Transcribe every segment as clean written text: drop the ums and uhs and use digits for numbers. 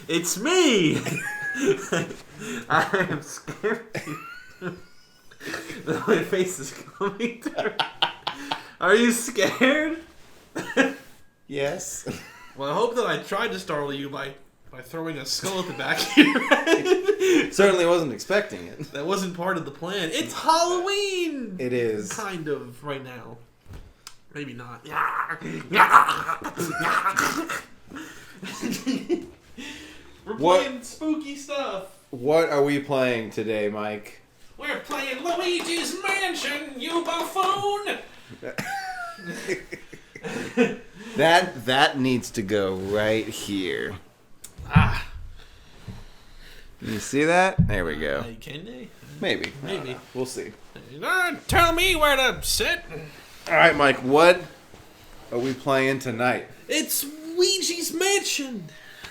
It's me! I am scared. My face is coming through. Are you scared? Yes. Well, I hope that I tried to startle you by throwing a skull at the back of your head. Certainly wasn't expecting it. That wasn't part of the plan. It's Halloween! It is. Kind of, right now. Maybe not. We're playing spooky stuff. What are we playing today, Mike? We're playing Luigi's Mansion, you buffoon! That needs to go right here. Ah. You see that? There we go. Can they? Maybe. Maybe. We'll see. Tell me where to sit. All right, Mike. What are we playing tonight? It's Luigi's Mansion.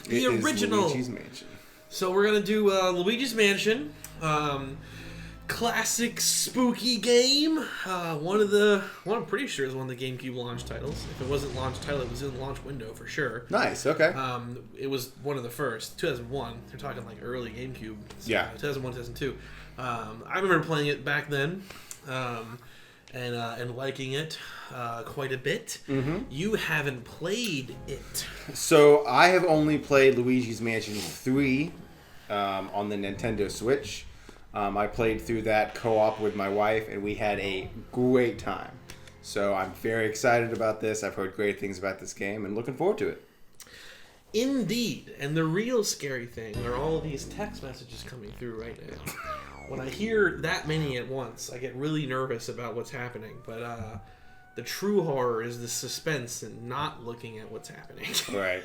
The original. Luigi's Mansion. So we're going to do Luigi's Mansion. Classic spooky game. I'm pretty sure is one of the GameCube launch titles. If it wasn't launch title, it was in the launch window for sure. Nice, okay. It was one of the first, 2001. They're talking like early GameCube. So Yeah. 2001, 2002. I remember playing it back then, and liking it quite a bit. Mm-hmm. You haven't played it. So I have only played Luigi's Mansion 3 on the Nintendo Switch. I played through that co-op with my wife, and we had a great time. So I'm very excited about this. I've heard great things about this game, and looking forward to it. Indeed. And the real scary thing are all of these text messages coming through right now. When I hear that many at once, I get really nervous about what's happening. But the true horror is the suspense and not looking at what's happening. Right.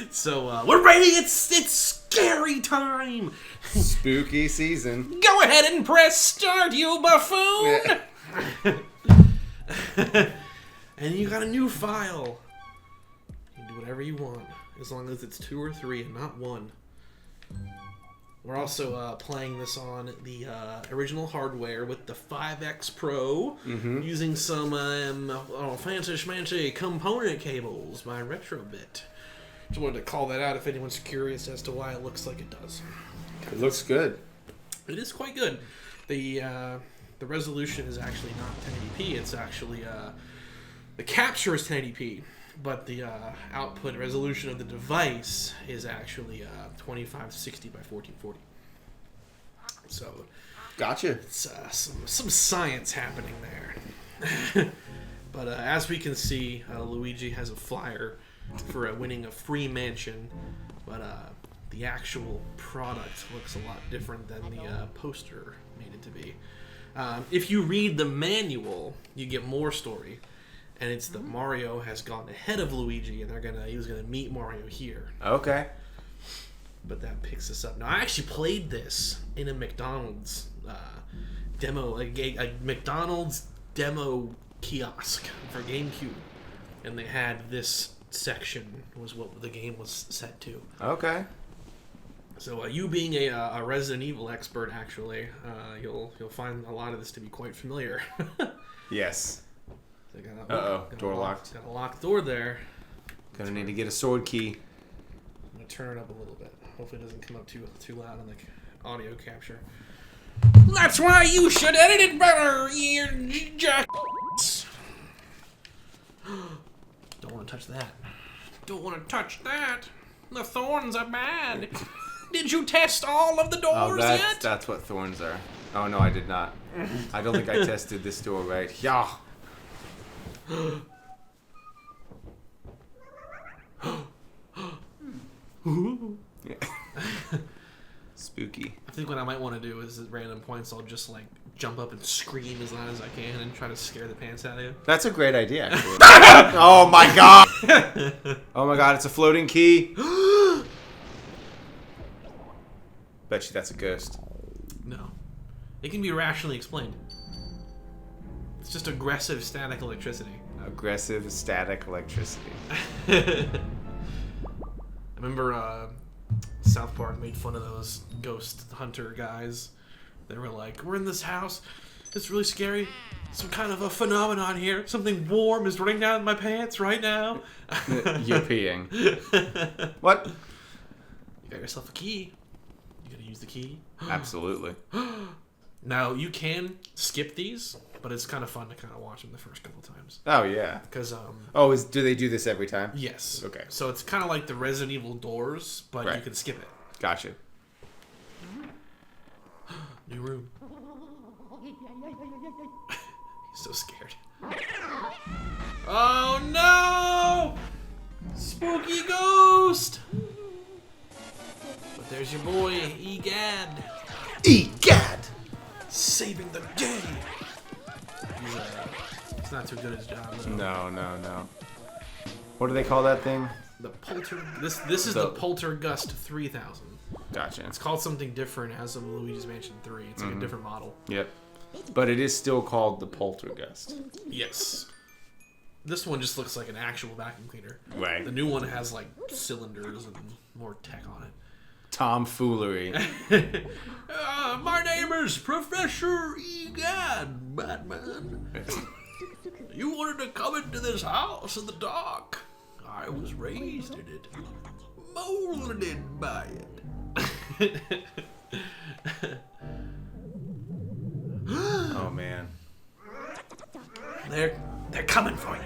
So we're ready. It's scary time. Spooky season. Go ahead and press start, you buffoon. Yeah. And you got a new file. You can do whatever you want, as long as it's 2 or 3 and not 1. We're also playing this on the original hardware with the 5X Pro, using some fancy schmancy component cables by RetroBit. Just wanted to call that out if anyone's curious as to why it looks like it does. It looks good. It is quite good. The resolution is actually not 1080p. It's actually the capture is 1080p, but the output resolution of the device is actually 2560 by 1440. So, Gotcha. it's some science happening there. But as we can see, Luigi has a flyer for winning a free mansion, but the actual product looks a lot different than the poster made it to be. If you read the manual, you get more story, and it's that Mario has gone ahead of Luigi, and he's gonna meet Mario here. Okay. But that picks us up. Now, I actually played this in a McDonald's demo, a McDonald's demo kiosk for GameCube, and they had this section was what the game was set to. Okay. So you being a Resident Evil expert, actually, you'll find a lot of this to be quite familiar. Yes. So door locked. Got a locked door there. Gonna need to get a sword key. I'm gonna turn it up a little bit. Hopefully it doesn't come up too loud on the audio capture. That's why you should edit it better, you jacks. Don't want to touch that. Don't want to touch that. The thorns are bad. Did you test all of the doors yet? That's what thorns are. Oh, no, I did not. I don't think I tested this door right. Yeah. Spooky. I think what I might want to do is at random points I'll just like jump up and scream as loud as I can and try to scare the pants out of you. That's a great idea, actually. Oh my god! Oh my god, it's a floating key. Bet you that's a ghost. No. It can be rationally explained. It's just aggressive static electricity. Aggressive static electricity. I remember South Park made fun of those ghost hunter guys. They were like, we're in this house It's really scary. Some kind of a phenomenon here. Something warm is running down my pants right now. You're peeing. What? You got yourself a key. You gotta use the key. Absolutely. Now, you can skip these, but it's kind of fun to kind of watch them the first couple times. Oh, yeah. Because, do they do this every time? yes. Okay. So it's kind of like the Resident Evil doors, but Right. you can skip it. Gotcha. New room. He's so scared. Oh no! Spooky ghost! But there's your boy, Egad. Egad! Saving the day! He's not too good at his job, though. No. What do they call that thing? This is the Poltergust 3000. Gotcha. It's called something different as of Luigi's Mansion 3. It's like a different model. Yep. But it is still called the Poltergust. Yes. This one just looks like an actual vacuum cleaner. Right. The new one has like cylinders and more tech on it. Tomfoolery. My name is Professor Egad, Batman. You wanted to come into this house in the dark. I was raised in it, molded by it. Oh, man. They're coming for you.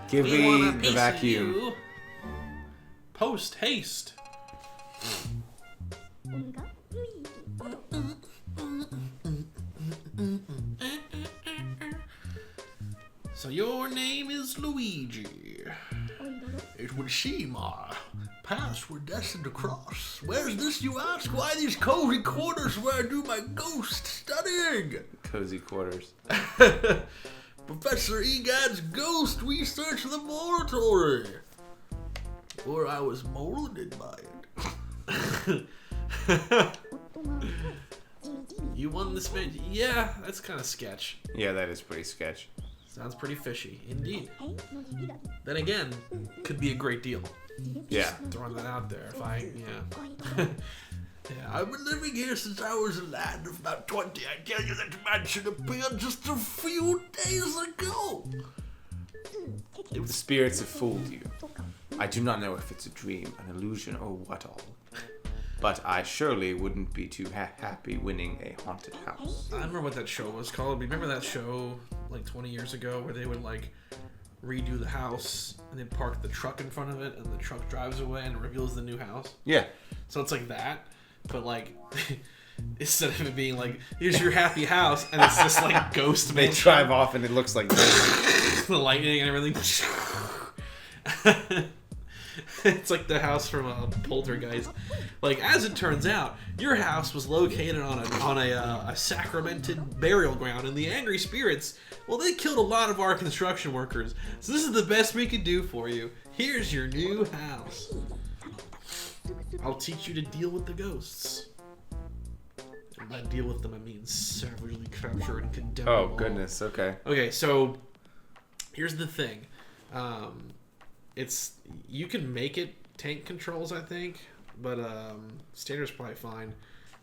Give We want me a the piece of vacuum. you. Post haste. So your name is Luigi. It would seem our paths were destined to cross. Where's this, you ask? Why these cozy quarters where I do my ghost studying? Cozy quarters. Professor Egad's ghost research laboratory. Or I was molded by it. You won this match? Yeah, that's kind of sketch. Yeah, that is pretty sketch. Sounds pretty fishy, indeed. Then again, could be a great deal. Yeah. Throwing that out there. Yeah, I've been living here since I was a lad of about 20. I tell you that mansion appeared just a few days ago. The spirits have fooled you. I do not know if it's a dream, an illusion, or what all. But I surely wouldn't be too happy winning a haunted house. I remember what that show was called. Remember that show like 20 years ago where they would like redo the house and then park the truck in front of it and the truck drives away and reveals the new house? Yeah. So it's like that, but like instead of it being like, here's your happy house, and it's just like ghost They mansion. drive off and it looks like this. The lightning and everything. It's like the house from Poltergeist. Like, as it turns out, your house was located on a sacramented burial ground, and the angry spirits, well, they killed a lot of our construction workers. So this is the best we could do for you. Here's your new house. I'll teach you to deal with the ghosts. And by deal with them, I mean savagely capture and condemn Oh, them all. goodness. Okay. Okay, so here's the thing. You can make it tank controls, I think, but standard's probably fine.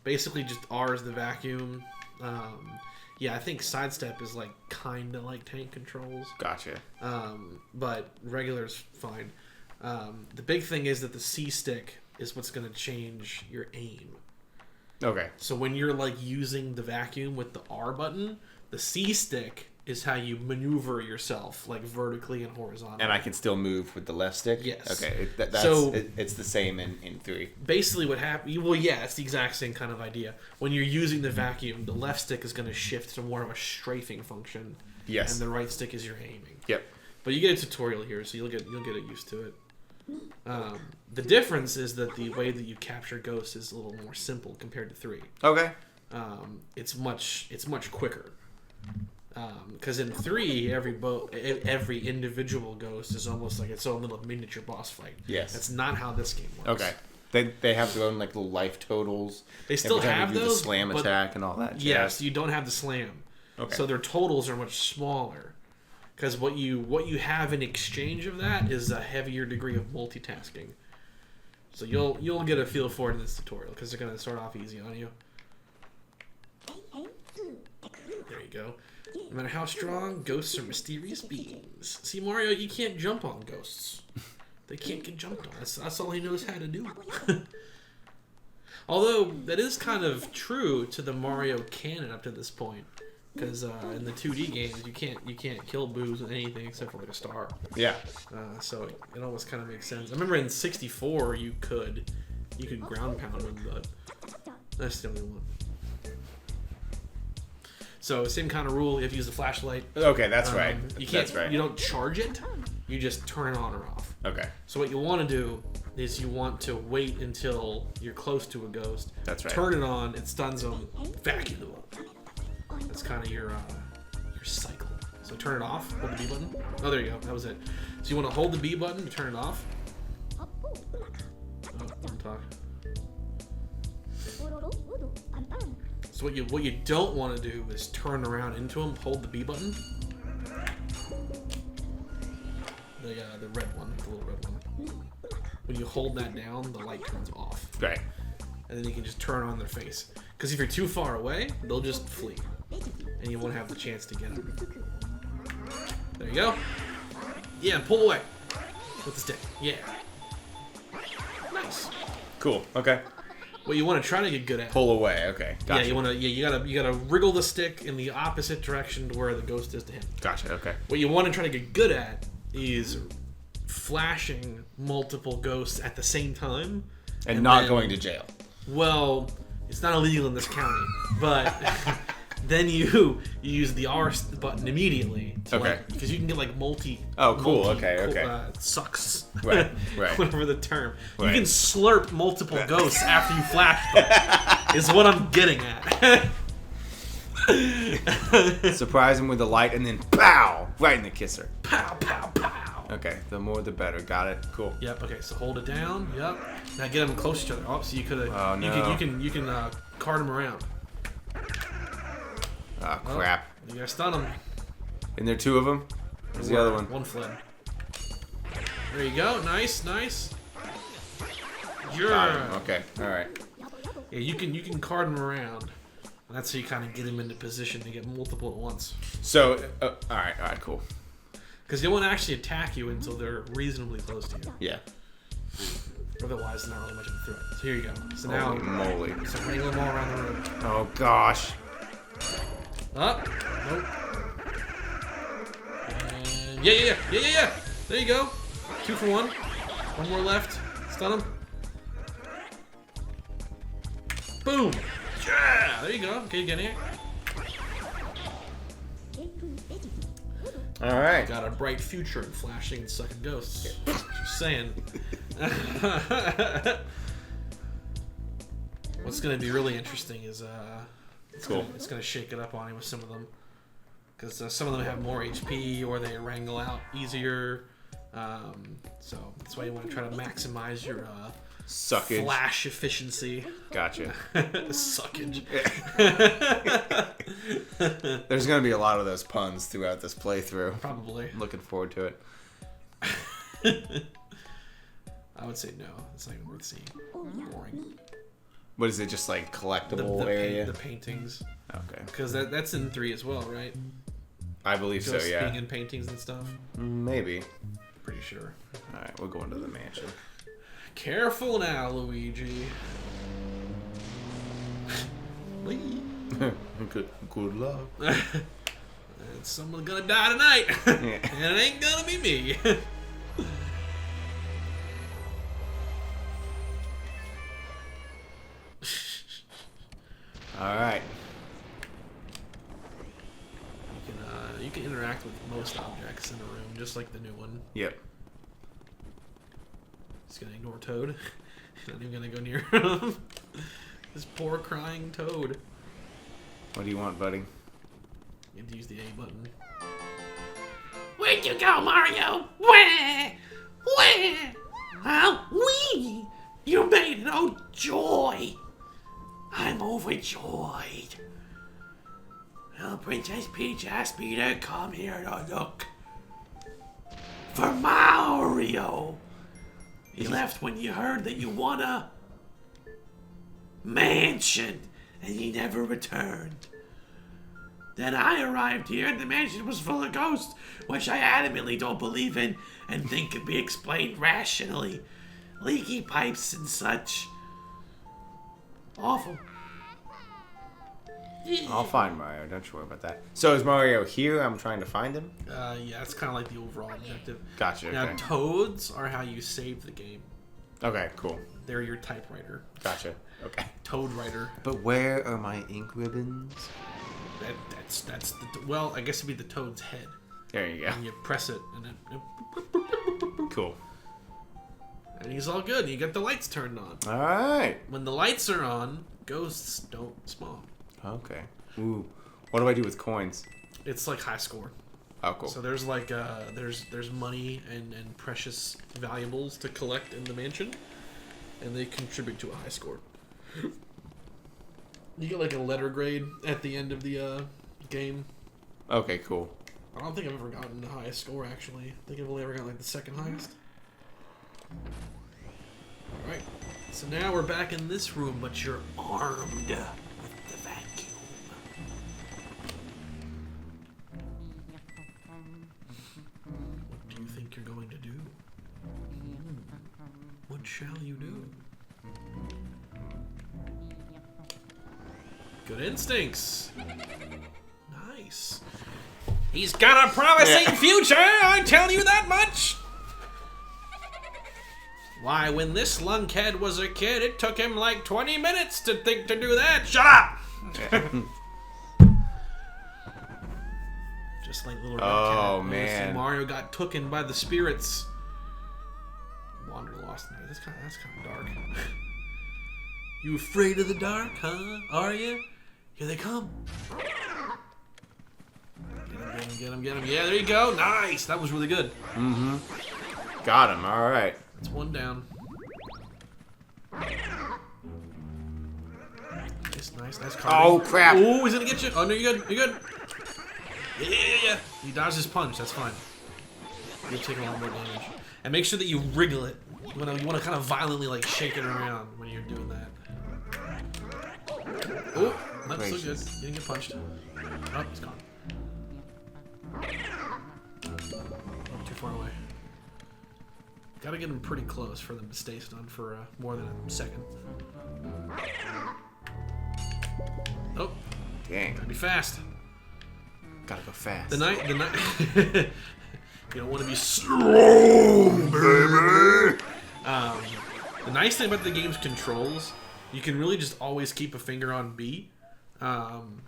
Basically, just R is the vacuum. Yeah, I think sidestep is like kind of like tank controls. Gotcha. But regular's fine. The big thing is that the C stick is what's going to change your aim. Okay. So when you're like using the vacuum with the R button, the C stick is how you maneuver yourself, like vertically and horizontally. And I can still move with the left stick? Yes. Okay. It's the same in 3. Basically what happens... Well, yeah, it's the exact same kind of idea. When you're using the vacuum, the left stick is going to shift to more of a strafing function. Yes. And the right stick is your aiming. Yep. But you get a tutorial here, so you'll get used to it. The difference is that the way that you capture ghosts is a little more simple compared to 3. Okay. It's much quicker. Because in 3, every individual ghost is almost like its own little miniature boss fight. Yes. That's not how this game works. Okay. They have their own like little life totals. They still Every time have you do those, the slam but- attack and all that. Yes, you don't have the slam. Okay. So their totals are much smaller. Because what you have in exchange of that is a heavier degree of multitasking. So you'll get a feel for it in this tutorial because they're gonna start off easy on you. There you go. No matter how strong, ghosts are mysterious beings. See, Mario, you can't jump on ghosts. They can't get jumped on. That's all he knows how to do. Although, that is kind of true to the Mario canon up to this point. Because in the 2D games, you can't kill Boos with anything except for like a star. Yeah. So it almost kind of makes sense. I remember in 64 you could ground pound them, but that's the only one. So same kind of rule. You have to use the flashlight. Okay, that's right. You can't. That's right. You don't charge it. You just turn it on or off. Okay. So what you want to do is you want to wait until you're close to a ghost. That's right. Turn it on. It stuns them. Vacuum them up. That's kind of your cycle. So turn it off. Hold the B button. Oh, there you go. That was it. So you want to hold the B button to turn it off. Oh, don't talk. So what you don't want to do is turn around into them. Hold the B button. The red one, the little red one. When you hold that down, the light turns off. Right. And then you can just turn on their face. Because if you're too far away, they'll just flee. And you won't have the chance to get them. There you go. Yeah, pull away. With the stick. Yeah. Nice. Cool. Okay. What you want to try to get good at. Pull away. Okay. Gotcha. Yeah, you want to. Yeah, you gotta wriggle the stick in the opposite direction to where the ghost is to him. Gotcha. Okay. What you want to try to get good at is flashing multiple ghosts at the same time. And not going to jail. Well, it's not illegal in this county, but then you use the R button immediately. Okay. Because you can get like multi. Oh, cool. multi, Okay. Sucks. Right. Whatever the term. Right. You can slurp multiple ghosts after you flash them. Is what I'm getting at. Surprise him with the light and then pow! Right in the kisser. Pow, pow, pow. Okay, the more the better. Got it. Cool. Yep. Okay. So hold it down. Yep. Now get them close to each other. Oh, so you could. Oh, no. You can cart them around. Oh, crap. You gotta stun them. And there are two of them? Where's the other one? One fled. There you go. Nice, nice. Yeah. Okay. All right. Yeah, you can cart them around. And that's how you kind of get them into position to get multiple at once. So, all right, cool. Because they won't actually attack you until they're reasonably close to you. Yeah. Otherwise, not really much of a threat. So here you go. So now, Holy moly. so wrangle them all around the room. Oh, gosh. Up. Nope. And yeah. There you go. 2 for 1. One more left. Stun him. Boom. Yeah. There you go. Okay, get here. All right. Got a bright future in flashing and sucking ghosts. Just saying. What's going to be really interesting is it's gonna shake it up on you with some of them, because some of them have more HP or they wrangle out easier. So that's why you want to try to maximize your Suckage. flash efficiency. Gotcha. Suckage. There's going to be a lot of those puns throughout this playthrough. Probably. Looking forward to it. I would say no. It's not even worth seeing. Boring. What is it, just like collectible area? The paintings. Okay. Because that's in 3 as well, right? I believe so, Ghosts yeah. being in paintings and stuff. Maybe. Pretty sure. Alright, we'll go into the mansion. Careful now, Luigi. Good luck. Someone's gonna die tonight. And it ain't gonna be me. Alright. You can interact with most objects in the room, just like the new one. Yep. He's gonna ignore Toad. He's not even gonna go near him. This poor crying Toad. What do you want, buddy? You have to use the A button. Where'd you go, Mario? Where? Huh? Wee! You made it! Oh, joy! I'm overjoyed. Well, Princess Peach asked me to come here to look for Mario. He left when you heard that you won a mansion, and he never returned. Then I arrived here and the mansion was full of ghosts, which I adamantly don't believe in and think can be explained rationally. Leaky pipes and such. Awful. I'll find Mario. Don't you worry about that. So is Mario here? I'm trying to find him. Yeah, it's kind of like the overall objective. Gotcha. Now, Okay. toads are how you save the game. Okay. Cool. They're your typewriter. Gotcha. Okay. Toad writer. But where are my ink ribbons? That's the well, I guess it'd be the toad's head. There you go. And you press it, and it Cool. and he's all good. And you get the lights turned on. All right. When the lights are on, ghosts don't spawn. Okay. Ooh. What do I do with coins? It's like high score. Oh, cool. So there's like there's money and precious valuables to collect in the mansion, and they contribute to a high score. You get like a letter grade at the end of the game. Okay, cool. I don't think I've ever gotten the highest score actually. I think I've only ever gotten like the second highest. All right. So now we're back in this room, but you're armed with the vacuum. What do you think you're going to do? What shall you do? Good instincts. Nice. He's got a promising future, I tell you that much. Why, when this lunkhead was a kid, it took him like 20 minutes to think to do that. Shut up! Just like little red Oh, cat. man. Mario got tooken by the spirits. Wander lost in there. That's kind of dark. You afraid of the dark, huh? Are you? Here they come. Get him. Yeah, there you go. Nice. That was really good. Mm-hmm. Got him. All right. That's one down. Nice. Oh, crap. Oh, he's gonna get you. Oh, no, you're good. Yeah. He dodged his punch. That's fine. You'll take a lot more damage. And make sure that you wriggle it. You want to kind of violently like shake it around when you're doing that. Oh, that's so good. You didn't get punched. Oh, it's gone. Too far away. Gotta get them pretty close for them to stay stunned for more than a second. Oh, Dang. gotta be fast. Gotta go fast. The night. You don't want to be slow, baby. The nice thing about the game's controls, you can really just always keep a finger on B, and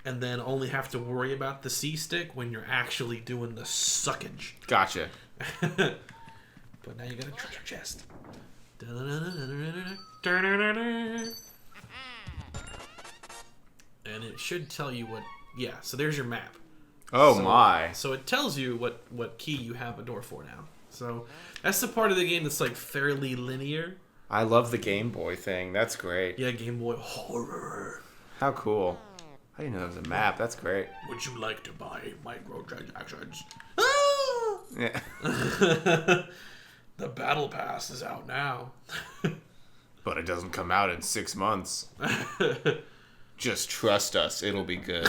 then only have to worry about the C stick when you're actually doing the suckage. Gotcha. But now you got a treasure chest. And it should tell you what... Yeah, so there's your map. Oh, my. So it tells you what key you have a door for now. So that's the part of the game that's like fairly linear. I love the Game Boy thing. That's great. Yeah, Game Boy horror. How cool. I didn't know there was a map. That's great. Would you like to buy microtransactions? Yeah. The Battle Pass is out now. But it doesn't come out in 6 months. Just trust us. It'll be good.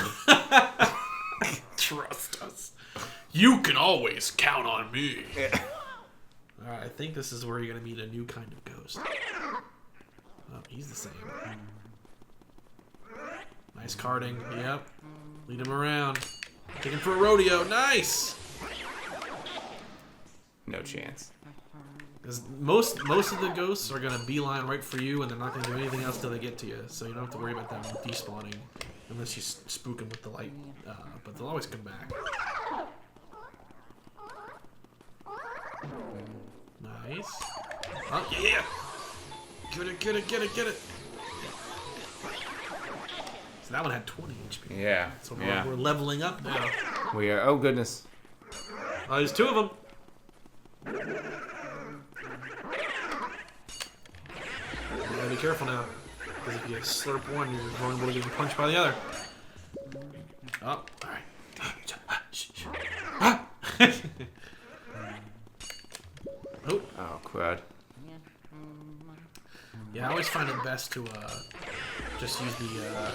Trust us. You can always count on me. Yeah. Alright, I think this is where you're going to meet a new kind of ghost. Oh, he's the same. Nice carding. Yep. Lead him around. Take him for a rodeo. Nice! No chance. Because most of the ghosts are going to beeline right for you, and they're not going to do anything else till they get to you. So you don't have to worry about them despawning unless you spook them with the light. But they'll always come back. Nice. Oh, yeah! Get it! So that one had 20 HP. Yeah. So Yeah. we're leveling up now. We are. Oh, goodness. Oh, there's 2 of them. You gotta be careful now. Because if you slurp one, you're vulnerable to getting punched by the other. Oh, alright. Oh. Oh, crud. Yeah, I always find it best to just use the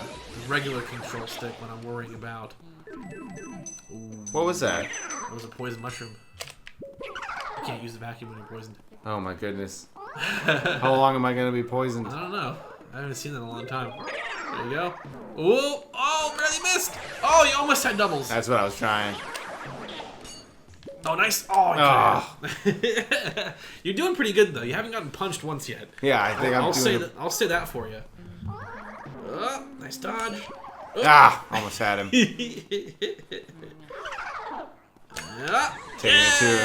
regular control stick when I'm worrying about Ooh. What was that? It was a poison mushroom. You can't use the vacuum when you're poisoned. Oh my goodness. How long am I gonna be poisoned? I don't know. I haven't seen that in a long time. There you go. Ooh! Oh, barely missed! Oh, you almost had doubles. That's what I was trying. Oh, nice! Oh, you're doing pretty good though. You haven't gotten punched once yet. Yeah, I think I'll say that for you. Nice dodge. Almost had him. Taking it too.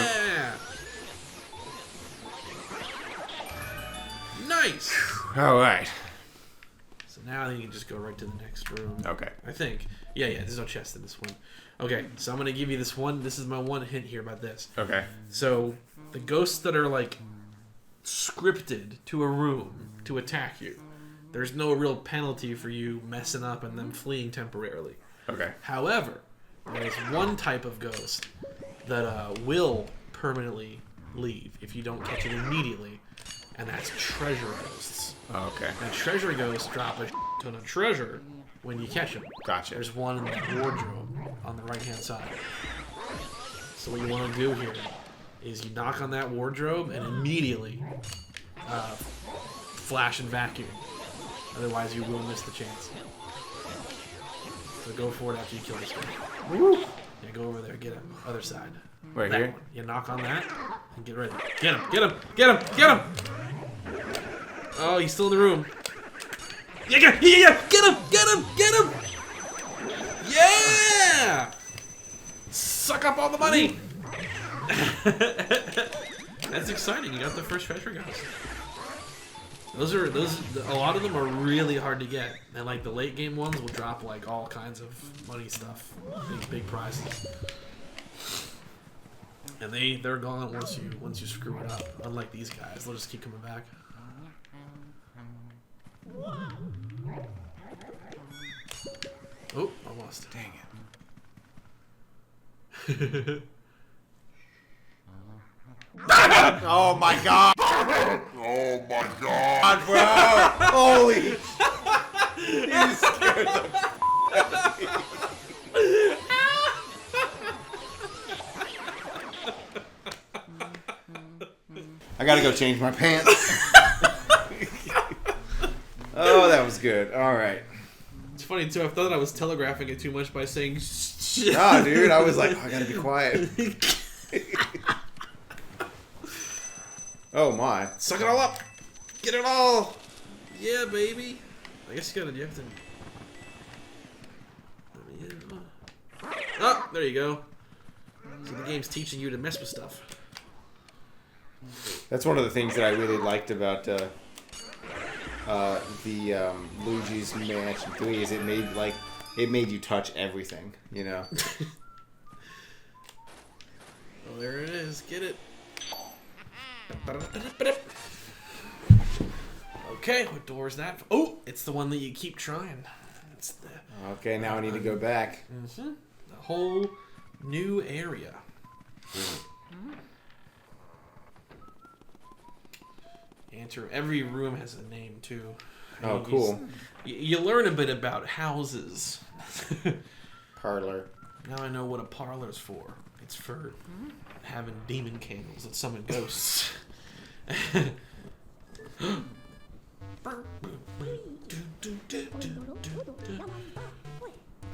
Nice. All right. So now I think you can just go right to the next room. Okay. I think. Yeah. There's no chest in this one. Okay, so I'm gonna give you this one. This is my one hint here about this. Okay. So the ghosts that are like scripted to a room to attack you, there's no real penalty for you messing up and them fleeing temporarily. Okay. However, there's one type of ghost that will permanently leave if you don't catch it immediately, and that's treasure ghosts. Oh, okay. Now, treasure ghosts drop a ton of treasure when you catch them. Gotcha. There's one in the wardrobe on the right-hand side. So what you want to do here is you knock on that wardrobe and immediately flash and vacuum. Otherwise, you will miss the chance. So go for it after you kill this guy. Woo. Yeah, go over there. Get him. Other side. Right That here? one. You knock on that and get ready. Get him. Get him. Get him. Get him. Oh, he's still in the room. Yeah. Get him. Get him. Get him. Yeah. Suck up all the money. That's exciting. You got the first treasure ghost. Those a lot of them are really hard to get, and like the late game ones will drop like all kinds of money stuff, big prizes, and they're gone once you screw it up. Unlike these guys, they'll just keep coming back. Oh, almost. Dang it. Oh my god! Oh my god, bro! Holy! You scared the f out of me. I gotta go change my pants. Oh, that was good. Alright. It's funny too, I thought I was telegraphing it too much by saying shit. Nah, dude, I was like, oh, I gotta be quiet. Oh my. Suck it all up! Get it all! Yeah, baby! I guess you have to... Oh, there you go. So the game's teaching you to mess with stuff. That's one of the things that I really liked about Luigi's Mansion 3 is it made you touch everything, you know? Well, there it is. Get it. Okay, what door is that? Oh, it's the one that you keep trying. It's the Okay, now I need to go back. the whole new area. Enter. Every room has a name too. Oh, cool. You learn a bit about houses. Parlor. Now I know what a parlor's for. It's for having demon candles that summon ghosts.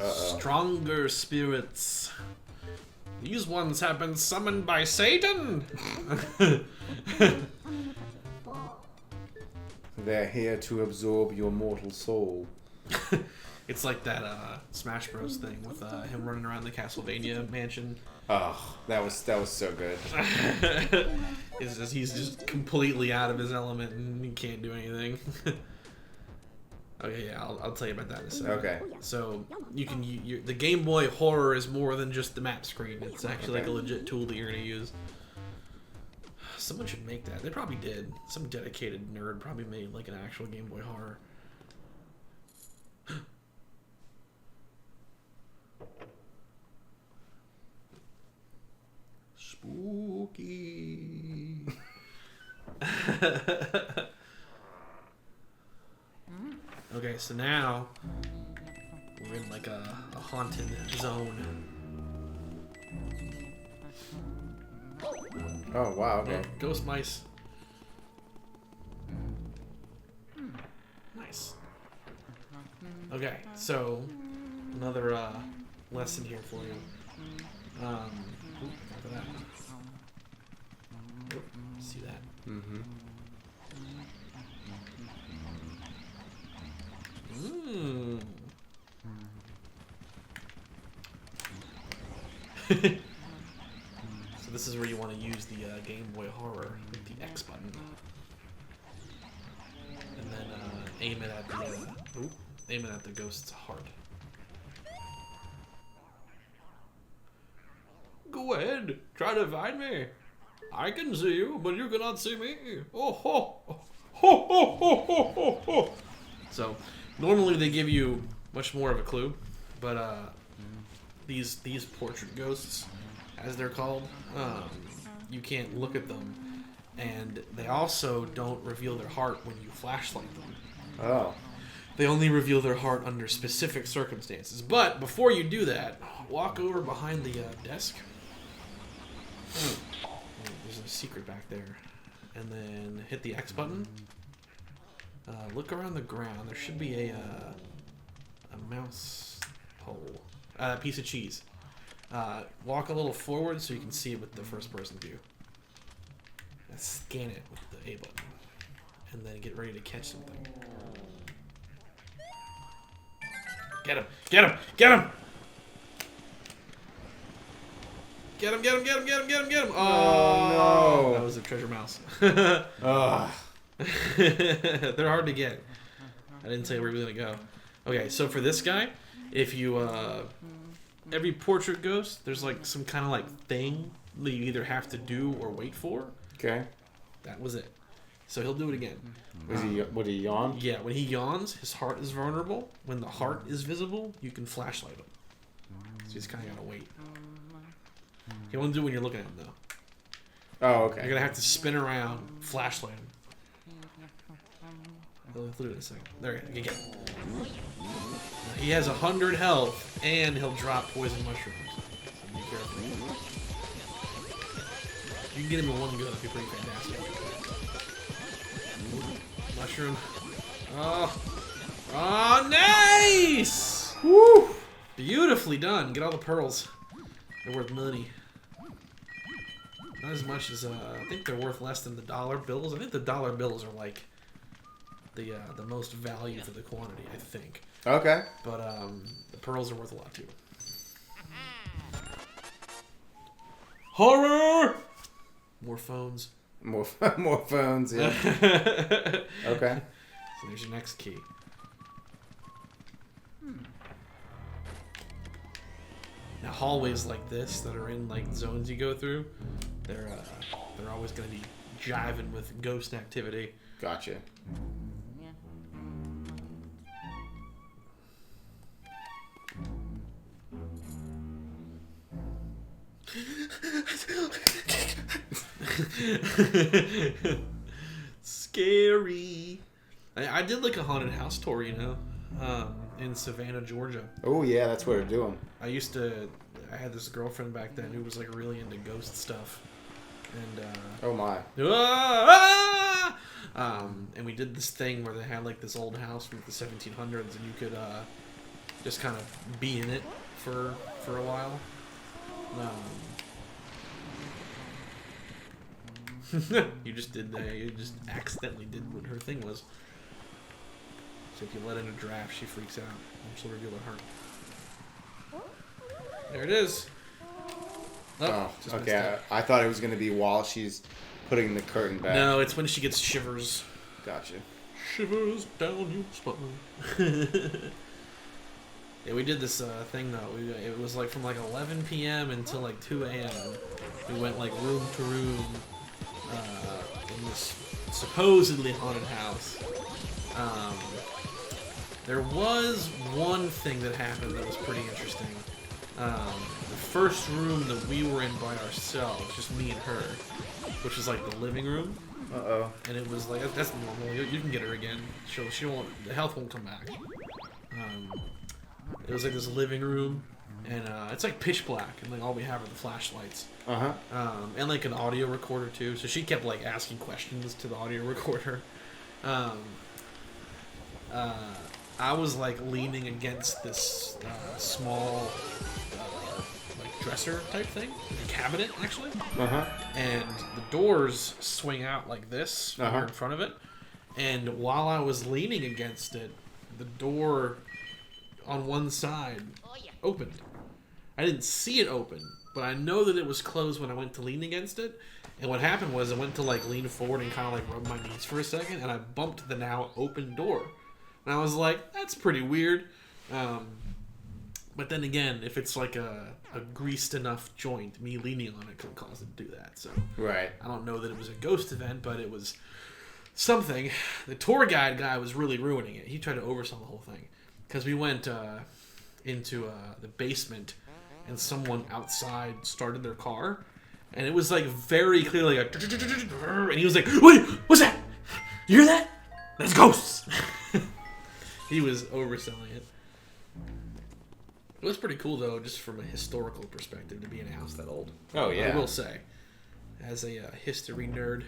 Stronger spirits. These ones have been summoned by Satan. They're here to absorb your mortal soul. It's like that Smash Bros thing with him running around the Castlevania mansion. Oh, that was so good. He's just completely out of his element and he can't do anything. Okay, yeah, I'll tell you about that in a second. Okay. So the Game Boy Horror is more than just the map screen. It's actually like a legit tool that you're gonna use. Someone should make that. They probably did. Some dedicated nerd probably made like an actual Game Boy Horror. Spooky. Okay, so now we're We're in like a haunted zone. Oh wow. Okay. Oh, ghost mice. Nice. Okay, so another lesson here for you. Look at that. Oop, see that? Mm-hmm. Mmm. So this is where you want to use the Game Boy Horror with the X button, and then aim it at the ghost's heart. Go ahead, try to find me. I can see you, but you cannot see me. Oh ho ho ho ho ho ho ho. So normally they give you much more of a clue, but these portrait ghosts, as they're called, you can't look at them, and they also don't reveal their heart when you flashlight them. Oh. They only reveal their heart under specific circumstances. But before you do that, walk over behind the desk. There's a secret back there. And then hit the X button. Look around the ground. There should be a mouse hole. A piece of cheese. Walk a little forward so you can see it with the first person view. And scan it with the A button. And then get ready to catch something. Get him! Get him! Get him! Get him! Get him! Get him! Get him! Get him! Get him! Oh, no! That was a treasure mouse. Ugh. They're hard to get. I didn't say where we were gonna go. Okay, so for this guy, if you every portrait ghost, there's like some kind of like thing that you either have to do or wait for. Okay. That was it. So he'll do it again. Would he yawn? Yeah, when he yawns, his heart is vulnerable. When the heart is visible, you can flashlight him. So you just kind of gotta wait. You won't do it when you're looking at him though. Oh, okay. You're gonna have to spin around, flashlight him. He'll do it in a second. There, you get it. He has 100 health, and he'll drop poison mushrooms. So be careful. You can get him in one go. That'd be pretty fantastic. Mushroom. Oh, nice! Woo! Beautifully done. Get all the pearls. They're worth money. Not as much as I think they're worth less than the dollar bills. I think the dollar bills are like the most value for the quantity. I think. Okay. But the pearls are worth a lot too. Horror! More phones. More phones. Yeah. Okay. So there's your next key. Now hallways like this that are in like zones you go through, they're always going to be jiving with ghost activity. Gotcha. Scary. I did like a haunted house tour, you know, in Savannah, Georgia. Oh yeah, that's what we're doing. I had this girlfriend back then who was like really into ghost stuff, and oh my. And we did this thing where they had like this old house from the 1700s, and you could just kind of be in it for a while. You just accidentally did what her thing was. So if you let in a draft, she freaks out. And she'll reveal her heart. There it is. Oh, okay. I thought it was going to be while she's putting the curtain back. No, it's when she gets shivers. Gotcha. Shivers down your spine. Yeah, we did this thing though. It was like from like 11 p.m. until like 2 a.m. We went like room to room in this supposedly haunted house. There was one thing that happened that was pretty interesting. The first room that we were in by ourselves, just me and her, which was like the living room. Uh-oh. And it was like, that's normal. You can get her again. She won't. The health won't come back. It was like this living room, and it's like pitch black, and like all we have are the flashlights. And like an audio recorder too. So she kept like asking questions to the audio recorder. I was like leaning against this small like dresser type thing, like a cabinet actually. And the doors swing out like this when you're in front of it. And while I was leaning against it, the door on one side opened. I didn't see it open, but I know that it was closed when I went to lean against it. And what happened was I went to like lean forward and kind of like rub my knees for a second, and I bumped the now open door. And I was like, that's pretty weird. But then again, if it's like a greased enough joint, me leaning on it could cause it to do that. So right. I don't know that it was a ghost event, but it was something. The tour guide guy was really ruining it. He tried to oversell the whole thing. Because we went into the basement, and someone outside started their car. And it was like very clearly like, and he was like, "Wait, what's that? You hear that? That's ghosts." He was overselling it. It was pretty cool though, just from a historical perspective, to be in a house that old. Oh yeah, I will say, as a history nerd.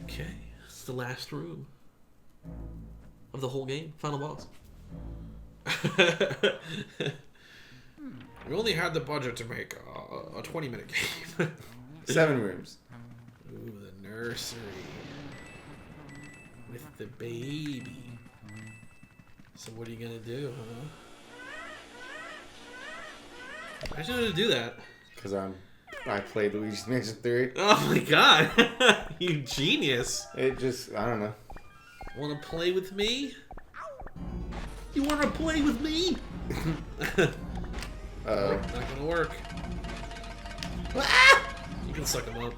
Okay, it's the last room of the whole game. Final boss. We only had the budget to make a 20-minute game. 7 rooms. Ooh, the nursery. With the baby. So what are you going to do, huh? Why'd you have to do that? Because I played Luigi's Mansion 3. Oh my god. You genius. It just, I don't know. Want to play with me? You want to play with me? Uh-oh. Not gonna work. You can suck them up.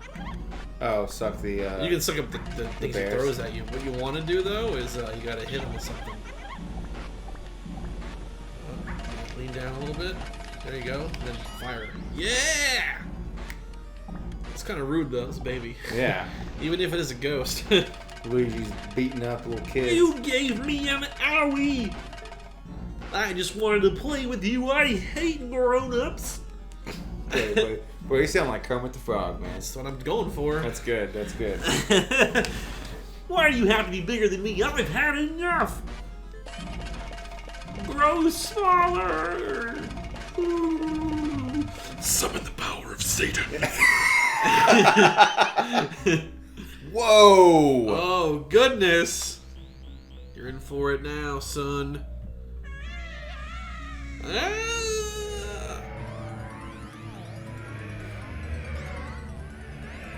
Oh, suck the, you can suck up the things he bears. throws at you. What you want to do, though, is you gotta hit him with something. Lean down a little bit. There you go. And then fire. Yeah! It's kind of rude, though. It's a baby. Yeah. Even if it is a ghost. Luigi's beating up little kids. You gave me an owie! I just wanted to play with you. I hate grown-ups. Boy, you sound like Kermit the Frog, man. That's what I'm going for. That's good. That's good. Why do you have to be bigger than me? I've had enough. Grow smaller. Ooh. Summon the power of Satan. Whoa! Oh, goodness. You're in for it now, son.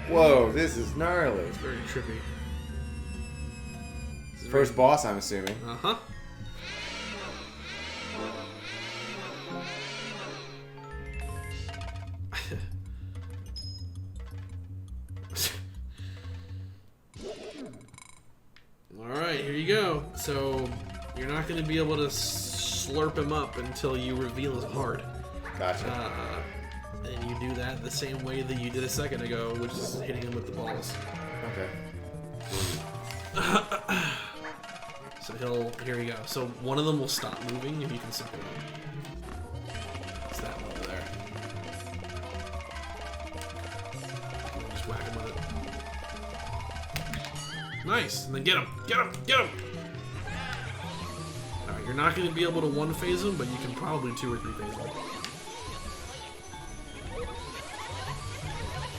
Whoa, this is gnarly. It's very trippy. First boss, I'm assuming. Uh-huh. Alright, here you go. So, you're not going to be able to slurp him up until you reveal his heart. Gotcha. And you do that the same way that you did a second ago, which is hitting him with the balls. Okay. So here we go. So one of them will stop moving if you can suck him up. It's that one over there. We'll just whack him with it. Nice! And then get him! Get him! Get him! Alright, you're not going to be able to one-phase him, but you can probably 2 or 3 phase him.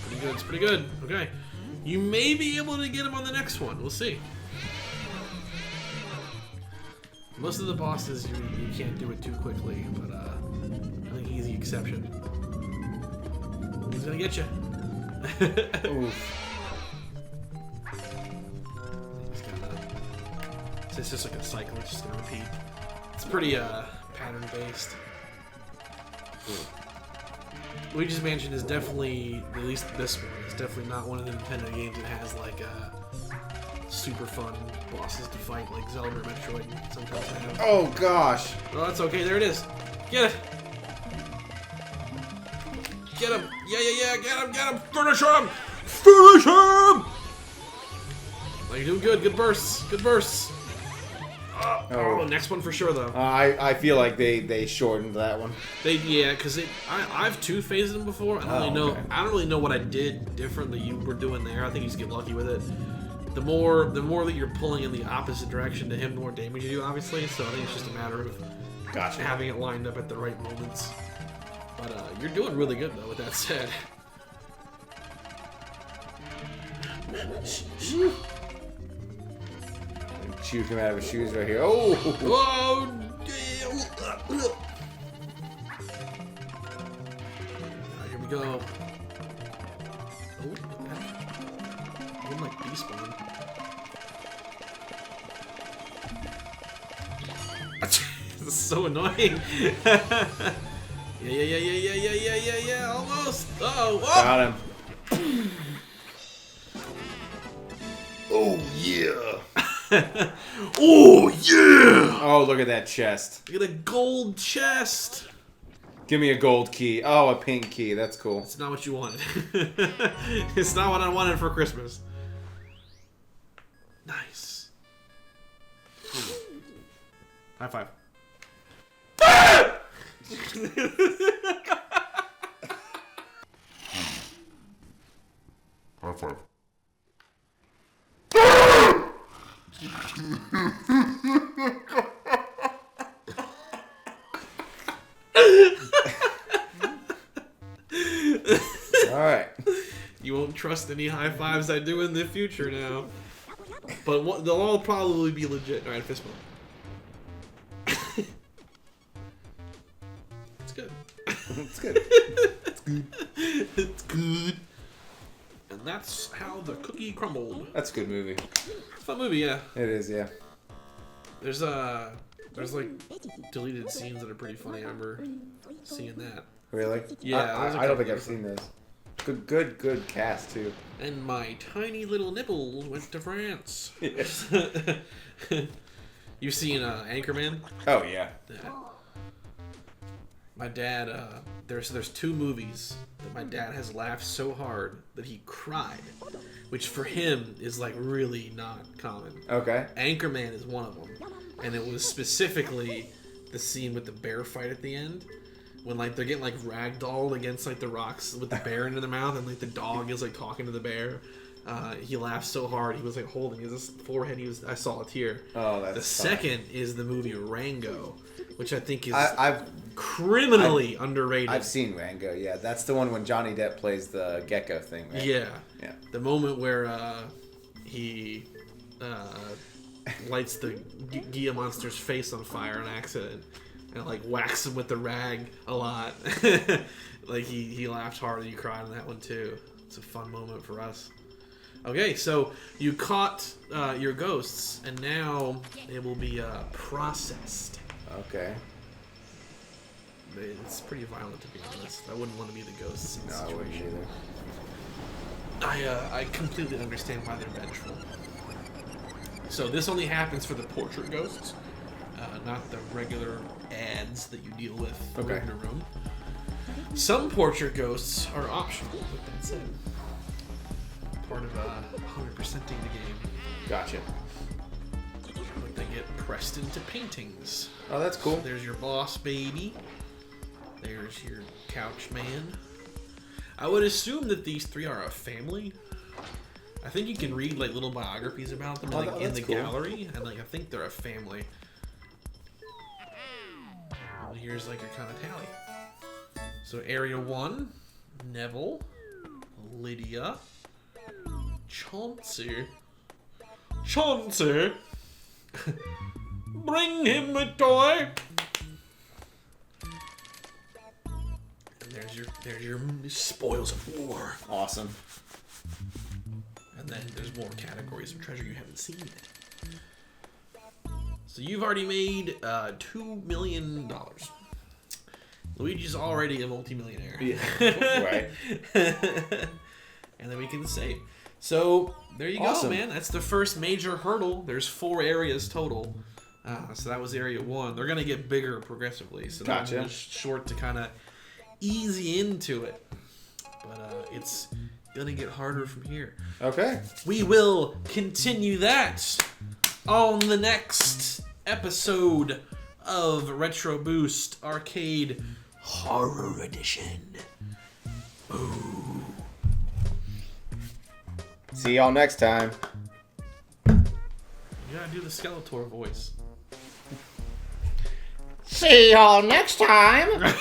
Pretty good, it's pretty good. Okay. You may be able to get him on the next one. We'll see. Most of the bosses, you can't do it too quickly, but I think he's the exception. He's gonna get you. It's just like a cycle, it's just gonna repeat. It's pretty pattern-based. Luigi's Mansion is definitely, at least this one, is definitely not one of the Nintendo games that has like super fun bosses to fight like Zelda or Metroid sometimes have. Oh gosh! Oh, that's okay. There it is. Get it. Get him. Yeah. Get him. Get him. Finish him. Finish him. Oh, you're doing good. Good bursts. Good bursts. Oh, next one for sure though. I feel like they shortened that one. Because I've two-phased them before. I don't really know what I did different that you were doing there. I think you just get lucky with it. The more that you're pulling in the opposite direction to him, the more damage you do, obviously. So I think it's just a matter of having it lined up at the right moments. But you're doing really good though. With that said. Shoot him out of his shoes right here. Oh! Whoa! Here we go. Oh, I'm like despawn. This is so annoying. Yeah. Almost. Oh, whoa. Got him. Oh yeah. Oh yeah. Oh, look at that chest. Look at a gold chest. Give me a gold key. Oh, a pink key. That's cool. It's not what you wanted. It's not what I wanted for Christmas. Nice. High five. High five. Alright. You won't trust any high fives I do in the future now. But they'll all probably be legit. Alright, fist bump. It's good. It's good. It's good. It's good. And that's how the cookie crumbled. That's a good movie. Fun movie, yeah. It is, yeah. There's like deleted scenes that are pretty funny. I remember seeing that. Really? Yeah. I don't think I've seen this. Good cast too. And my tiny little nipples went to France. Yes. You've seen Anchorman? Oh yeah. My dad, there's two movies that my dad has laughed so hard that he cried, which for him is like really not common. Okay. Anchorman is one of them, and it was specifically the scene with the bear fight at the end, when like they're getting like ragdolled against like the rocks with the bear into their mouth, and like the dog is like talking to the bear. He laughed so hard he was like holding his forehead. I saw a tear. Oh, that's the funny. second is the movie Rango, which I think is I've criminally underrated. I've seen Rango. Yeah, that's the one when Johnny Depp plays the gecko thing. Right? Yeah. Yeah. The moment where he lights the Gia monster's face on fire on accident and like whacks him with the rag a lot. Like he laughed hard and he cried on that one too. It's a fun moment for us. Okay, so you caught your ghosts, and now they will be processed. Okay. It's pretty violent, to be honest. I wouldn't want to be the ghosts in this No, I wouldn't situation. either. I completely understand why they're vengeful. So this only happens for the portrait ghosts, not the regular ads that you deal with in Okay. a room. Some portrait ghosts are optional, with that said. Part of 100%ing the game. Gotcha. But they get pressed into paintings. Oh, that's cool. So there's your boss baby. There's your couch man. I would assume that these three are a family. I think you can read like little biographies about them like in the gallery, and like I think they're a family. And here's like your kind of tally. So Area 1, Neville, Lydia, Chauncey. Bring him a toy. And there's your spoils of war. Awesome. And then there's more categories of treasure you haven't seen yet. So you've already made $2 million. Luigi's already a multimillionaire. Yeah. Right. And then we can save. So there you Awesome. go, man. That's the first major hurdle. There's 4 areas total. So that was area 1. They're gonna get bigger progressively. So that Gotcha. was short to kind of ease into it. But it's gonna get harder from here. Okay. We will continue that on the next episode of Retro Boost Arcade Horror Edition. Ooh. See y'all next time. You gotta do the Skeletor voice. See y'all next time.